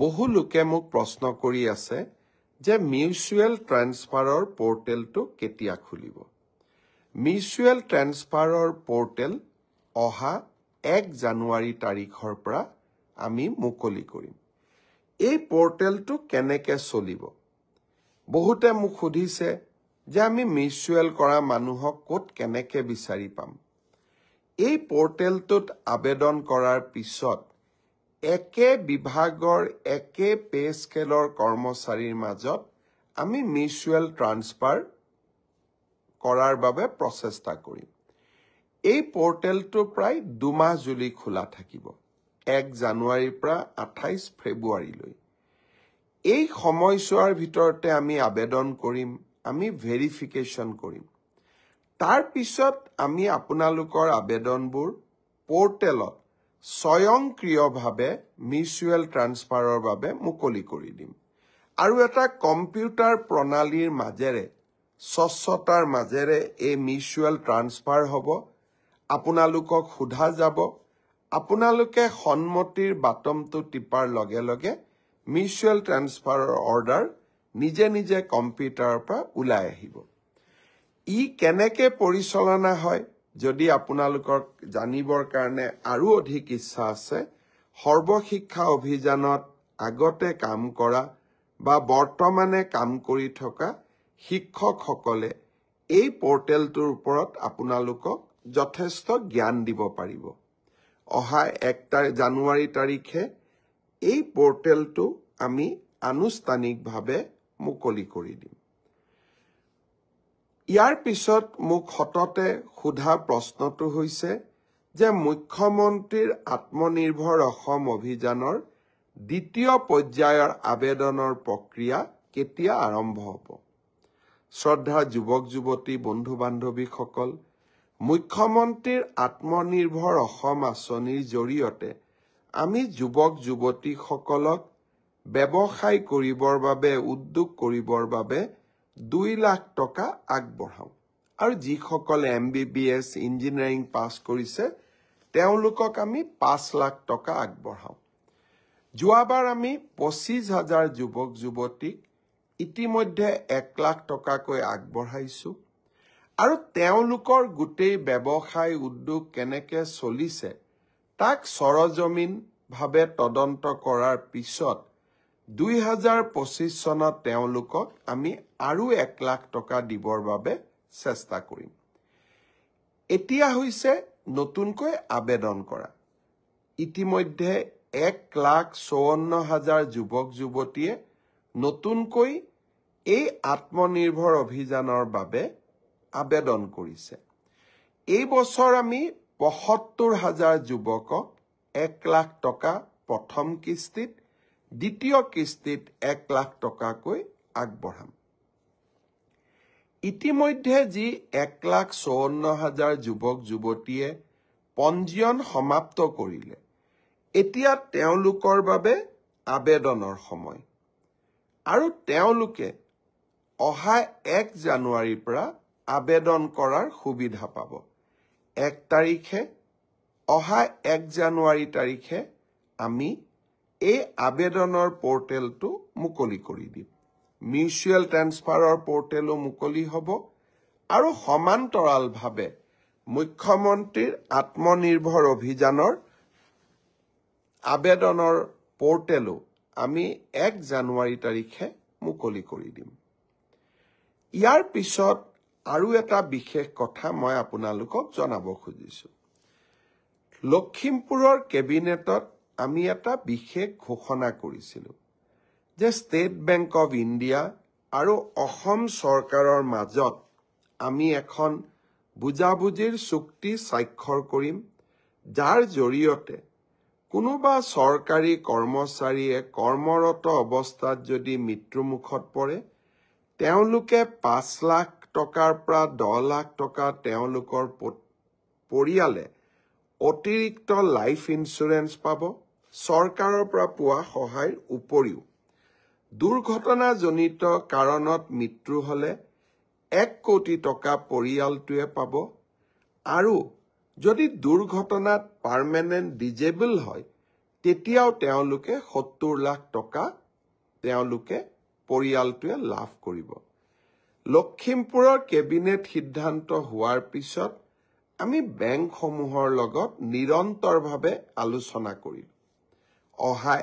বহু লোকে মোক প্ৰশ্ন কৰি আছে যে মিউচুৱেল ট্ৰান্সফাৰৰ পোৰ্টেলটো কেতিয়া খুলিব মিউচুৱেল ট্ৰান্সফাৰৰ পোৰ্টেল অহা 1 জানুৱাৰী তাৰিখৰ পৰা আমি মুকলি কৰিম এই পোৰ্টেলটো কেনেকৈ চলিব বহুতে মোক সুধিছে যে আমি মিউচুৱেল কৰা মানুহক ক'ত কেনেকৈ বিচাৰি পাম এই পোৰ্টেলটোত আবেদন কৰাৰ পিছত একে বিভাগৰ একে পে স্কেলৰ কৰ্মচাৰীৰ মাজত আমি মিউচুৱেল ট্ৰান্সফাৰ কৰাৰ বাবে প্ৰচেষ্টা কৰিম এই পোৰ্টেলটো প্ৰায় 2 মাহ জুলি খোলা থাকিব 1 জানুৱাৰীৰ পৰা 28 ফেব্ৰুৱাৰীলৈ এই সময়ছোৱাৰ ভিতৰতে আমি আবেদন কৰিম আমি ভেৰিফিকেশ্যন কৰিম তাৰ পিছত আমি আপোনালোকৰ আবেদনবোৰ পোৰ্টেলত স্বয়ংক্ৰিয়ভাৱে মিউচুৱেল ট্ৰান্সফাৰৰ বাবে মুকলি কৰি দিম আৰু এটা কম্পিউটাৰ প্ৰণালীৰ মাজেৰে স্বচ্ছতাৰ মাজেৰে এই মিউচুৱেল ট্ৰান্সফাৰ হ'ব আপোনালোকক সোধা যাব আপোনালোকে সন্মতিৰ বাটমটো টিপাৰ লগে লগে মিউচুৱেল ট্ৰান্সফাৰৰ অৰ্ডাৰ নিজে নিজে কম্পিউটাৰৰ পৰা ওলাই আহিব ই কেনেকৈ পৰিচালনা হয় যদি আপোনালোকৰ জানিবৰ কাৰণে আৰু অধিক ইচ্ছা আছে সৰ্বশিক্ষা অভিযানত আগতে কাম কৰা বা বৰ্তমানে কাম কৰি থকা শিক্ষকসকলে এই পোৰ্টেলটোৰ ওপৰত আপোনালোকক যথেষ্ট জ্ঞান দিব পাৰিব অহা 1 জানুৱাৰী তাৰিখে এই পোৰ্টেলটো আমি আনুষ্ঠানিকভাৱে মুকলি কৰি দিম ইয়াৰ পিছত মোক সততে সোধা প্ৰশ্নটো হৈছে যে মুখ্যমন্ত্ৰীৰ আত্মনিৰ্ভৰ অসম অভিযানৰ দ্বিতীয় পৰ্যায়ৰ আবেদনৰ প্ৰক্ৰিয়া কেতিয়া আৰম্ভ হ'ব শ্ৰদ্ধা যুৱক যুৱতী বন্ধু বান্ধৱীসকল মুখ্যমন্ত্ৰীৰ আত্মনিৰ্ভৰ অসম আঁচনিৰ জৰিয়তে আমি যুৱক যুৱতীসকলক ব্যৱসায় কৰিবৰ বাবে উদ্যোগ কৰিবৰ বাবে 2 লাখ টকা আগবঢ়াও আৰু যিসকলে MBBS ইঞ্জিনিয়াৰিং পাছ কৰিছে তেওঁলোকক আমি 5 লাখ টকা আগবঢ়াও যোৱাবাৰ আমি 25,000 যুৱক যুৱতীক ইতিমধ্যে 1 লাখ টকাকৈ আগবঢ়াইছো আৰু তেওঁলোকৰ গোটেই ব্যৱসায় উদ্যোগ কেনেকৈ চলিছে তাক সৰজমিনভাৱে তদন্ত কৰাৰ পিছত 2025 চনত তেওঁলোকক আমি আৰু 1 লাখ টকা দিবৰ বাবে চেষ্টা কৰিম এতিয়া হৈছে নতুনকৈ আবেদন কৰা ইতিমধ্যে 1,54,000 যুৱক যুৱতীয়ে নতুনকৈ এই আত্মনিৰ্ভৰ অভিযানৰ বাবে আবেদন কৰিছে এই বছৰ আমি ৭৫,000 যুৱকক 1 লাখ টকা প্ৰথম কিস্তিত দ্বিতীয় কিস্তিত 1 লাখ টকাকৈ আগবঢ়াম ইতিমধ্যে যি 1,54,000 যুৱক যুৱতীয়ে পঞ্জীয়ন সমাপ্ত কৰিলে এতিয়া তেওঁলোকৰ বাবে আবেদনৰ সময় আৰু তেওঁলোকে অহা 1 জানুৱাৰীৰ পৰা আবেদন কৰাৰ সুবিধা পাব 1 তাৰিখে অহা 1 জানুৱাৰী তাৰিখে আমি এই আবেদনৰ পোৰ্টেলটো মুকলি কৰি দিম মিউচুৱেল ট্ৰান্সফাৰৰ পোৰ্টেলো মুকলি হ'ব আৰু সমান্তৰালভাৱে মুখ্যমন্ত্ৰীৰ আত্মনিৰ্ভৰ অভিযানৰ আবেদনৰ পোৰ্টেলো আমি 1 জানুৱাৰী তাৰিখে মুকলি কৰি দিম ইয়াৰ পিছত আৰু এটা বিশেষ কথা মই আপোনালোকক জনাব খুজিছো লখিমপুৰৰ কেবিনেটত আমি এটা বিশেষ ঘোষণা কৰিছিলো যে ষ্টেট বেংক অফ ইণ্ডিয়া আৰু অসম চৰকাৰৰ মাজত আমি এখন বুজাবুজিৰ চুক্তি স্বাক্ষৰ কৰিম যাৰ জৰিয়তে কোনোবা চৰকাৰী কৰ্মচাৰীয়ে কৰ্মৰত অৱস্থাত যদি মৃত্যুমুখত পৰে তেওঁলোকে 5 লাখ টকাৰ পৰা 10 লাখ টকা তেওঁলোকৰ পৰিয়ালে অতিৰিক্ত লাইফ ইন্সুৰেন্স পাব চৰকাৰৰ পৰা পোৱা সহায়ৰ উপৰিও দুৰ্ঘটনাজনিত কাৰণত মৃত্যু হলে 1 কোটি টকা পৰিয়ালটোৱে পাব আৰু যদি দুৰ্ঘটনাত পাৰ্মানেন্ট ডিজেবল হয় তেতিয়াও তেওঁলোকে 70 লাখ টকা তেওঁলোকে পৰিয়ালটোৱে লাভ কৰিব। লখিমপুৰৰ কেবিনেট সিদ্ধান্ত হোৱাৰ পিছত আমি বেংকসমূহৰ লগত নিৰন্তৰভাৱে আলোচনা কৰিলোঁ। অহা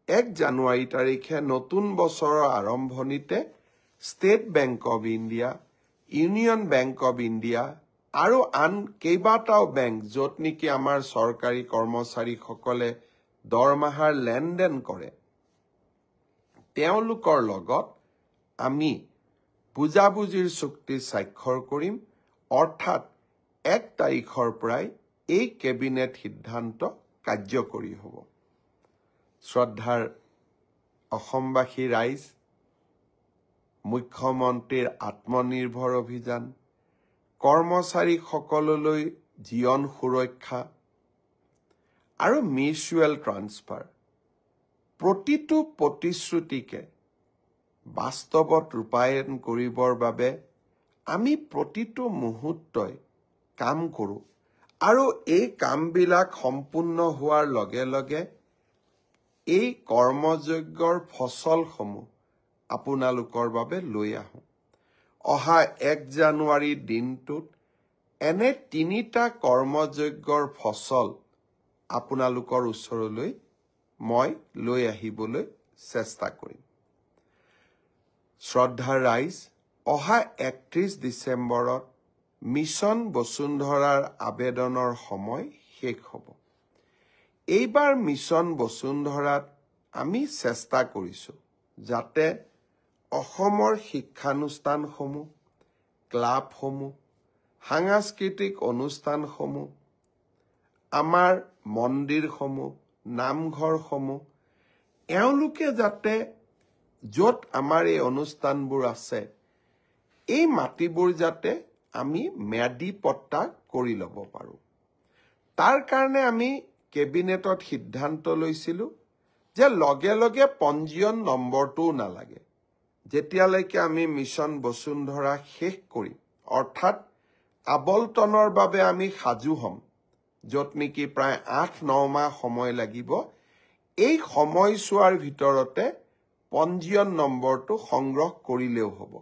1 জানুৱাৰী তাৰিখে নতুন বছৰৰ আৰম্ভণিতে state bank of India, union bank of India আৰু আন কেইবাটাও বেংক য'ত নেকি আমাৰ চৰকাৰী কৰ্মচাৰীসকলে দৰমহাৰ লেনদেন কৰে, তেওঁলোকৰ লগত আমি বুজাবুজিৰ চুক্তি স্বাক্ষৰ কৰিম। অৰ্থাৎ 1 তাৰিখৰ পৰাই এই কেবিনেট সিদ্ধান্ত কাৰ্যকৰী হ'ব। শ্ৰদ্ধাৰ অসমবাসী ৰাইজ, মুখ্যমন্ত্ৰীৰ আত্মনিৰ্ভৰ অভিযান, কৰ্মচাৰীসকললৈ জীৱন সুৰক্ষা আৰু মিউচুৱেল ট্ৰান্সফাৰ, প্ৰতিটো প্ৰতিশ্ৰুতিকে বাস্তৱত ৰূপায়ণ কৰিবৰ বাবে আমি প্ৰতিটো মুহূৰ্তই কাম কৰোঁ আৰু এই কামবিলাক সম্পূৰ্ণ হোৱাৰ লগে লগে এই কৰ্মযজ্ঞৰ ফচলসমূহ আপোনালোকৰ বাবে লৈ আহোঁ। অহা 1 জানুৱাৰীৰ দিনটোত এনে 3টা কৰ্মযজ্ঞৰ ফচল আপোনালোকৰ ওচৰলৈ মই লৈ আহিবলৈ চেষ্টা কৰিম। শ্ৰদ্ধাৰ ৰাইজ, অহা 31 ডিচেম্বৰত মিছন বসুন্ধৰাৰ আবেদনৰ সময় শেষ হ'ব। এইবাৰ মিছন বসুন্ধৰাত আমি চেষ্টা কৰিছোঁ যাতে অসমৰ শিক্ষানুষ্ঠানসমূহ, ক্লাবসমূহ, সাংস্কৃতিক অনুষ্ঠানসমূহ, আমাৰ মন্দিৰসমূহ, নামঘৰসমূহ, এওঁলোকে যাতে য'ত আমাৰ এই অনুষ্ঠানবোৰ আছে, এই মাটিবোৰ যাতে আমি ম্যাদী পট্টা কৰি ল'ব পাৰোঁ। তাৰ কাৰণে আমি কেবিনেটত সিদ্ধান্ত লৈছিলোঁ যে লগে লগে পঞ্জীয়ন নম্বৰটোও নালাগে। যেতিয়ালৈকে আমি মিছন বসুন্ধৰা শেষ কৰিম, অৰ্থাৎ আবলটনৰ বাবে আমি সাজু হ'ম, য'ত নেকি প্ৰায় 8-9 মাহ সময় লাগিব, এই সময়ছোৱাৰ ভিতৰতে পঞ্জীয়ন নম্বৰটো সংগ্ৰহ কৰিলেও হ'ব।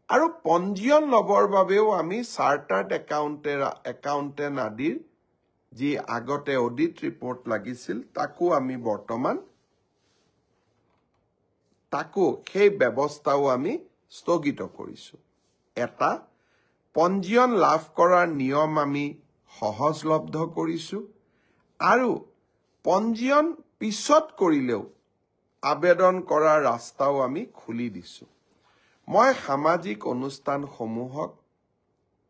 আৰু পঞ্জীয়ন ল'বৰ বাবেও আমি চাৰ্টাৰ্ড একাউণ্টেণ্ট আদিৰ যি আগতে অডিট ৰিপৰ্ট লাগিছিল, সেই ব্যৱস্থাও আমি স্থগিত কৰিছোঁ। এটা পঞ্জীয়ন লাভ কৰাৰ নিয়ম আমি সহজলব্ধ কৰিছোঁ আৰু পঞ্জীয়ন পিছত কৰিলেও আবেদন কৰাৰ ৰাস্তাও আমি খুলি দিছোঁ। মই সামাজিক অনুষ্ঠানসমূহক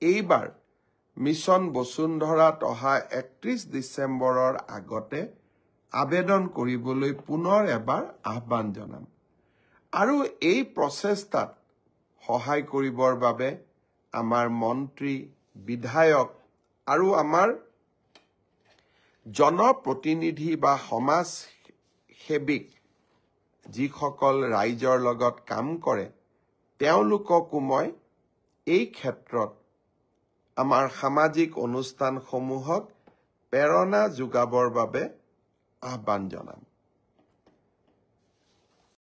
এইবাৰ মিছন বসুন্ধৰাত অহা 31 ডিচেম্বৰৰ আগতে আবেদন কৰিবলৈ পুনৰ এবাৰ আহ্বান জনাম আৰু এই প্ৰচেষ্টাত সহায় কৰিবৰ বাবে আমাৰ মন্ত্ৰী, বিধায়ক আৰু আমাৰ জনপ্ৰতিনিধি বা সমাজ সেৱিক যিসকল ৰাইজৰ লগত কাম কৰে, তেওঁলোককো মই এই ক্ষেত্ৰত আমাৰ সামাজিক অনুষ্ঠানসমূহক প্ৰেৰণা যোগাবৰ বাবে আহ্বান জনাম।